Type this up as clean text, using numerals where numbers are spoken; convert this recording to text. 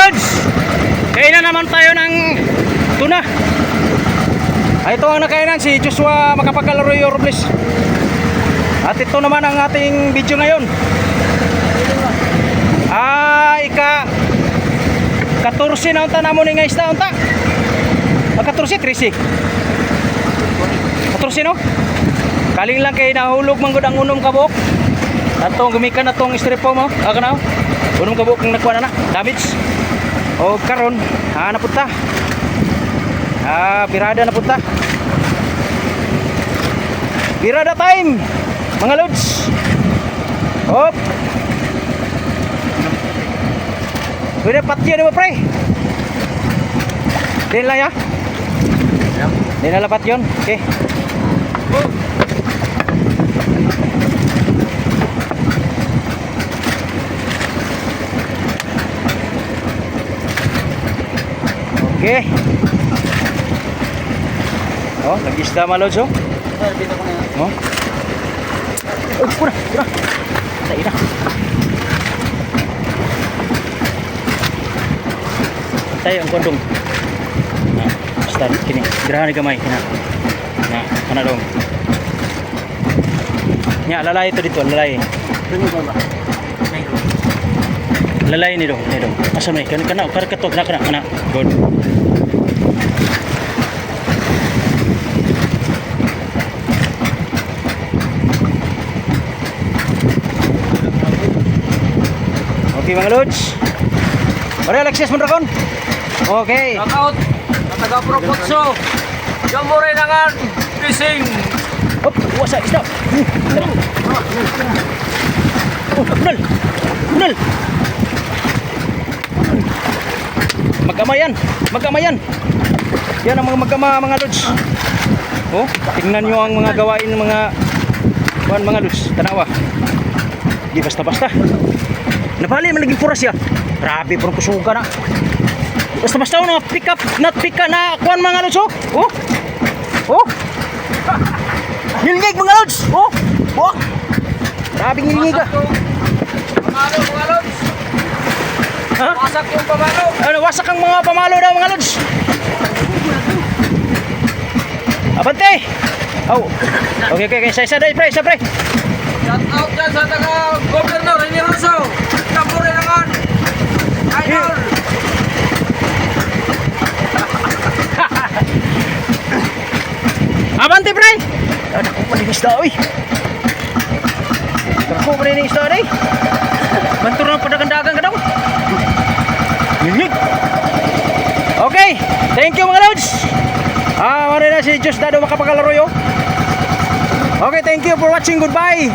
lods, kainan naman tayo ng tuna. Ito ang nakainan, si Joshua Makapagalaroyo Robles. At ito naman ang ating video ngayon. Ika-14 na unta namon nga isda unta. 14, 13. 14 no? Kaling lang kay nahulog man gud ang unom ka buok. Atong gumikan atong strippo mo. Kana unom ka buok kung nakuha na damage. O karon, na punta. Birada na punta. Birada time, mga lods. Hop. Pwede patyo ni mo pre. Din lang ya. Din na lapat yun. Okay. Okay. Oh, nag-isda mga lods oh. Oh. Pura. Tayo na. Tayo ang kondong. Basta kini, girahan ni gamay kina. Kana dong. Nya lalay ito dito, lalay. Lalay ni dong. Asa may kana karkatok na kana. Good. Okay mga lods. Pare Alexis Mondragon. Okay. Knockout. Taga Propotso. Yung mure nangan fishing. Hop, wasa isda. Oh, bunal. Magamayan. Yan ang mga magama mga lods. Oh, tingnan nyo ang mga gawain ng mga lods. Tanawa. Di basta-basta. Nabali man naging puras ya. Grabe pero kusuga na. Basta-basta na pick up, not pick up na kuan mga lods oh. Oh. Nilingig mga lods. Oh. Grabe nilingig ah. Pamalo mga lods. Ha? Wasak yung pamalo. Ano, wasak ang mga pamalo daw mga lods. Abante. Oh. Okay. Isa dai pre. Shout out dyan sa taga Governor Rene Rosso. Yung mure nangan idol. Abante pre. Ako pa ni isda oy. Ako pa ni isda dai. Bantur na padagandagan ka daw. Nilingig. Okay, thank you mga lods. Wala na si Diyos Dado Makapagalaroyo. Okay, thank you for watching. Goodbye.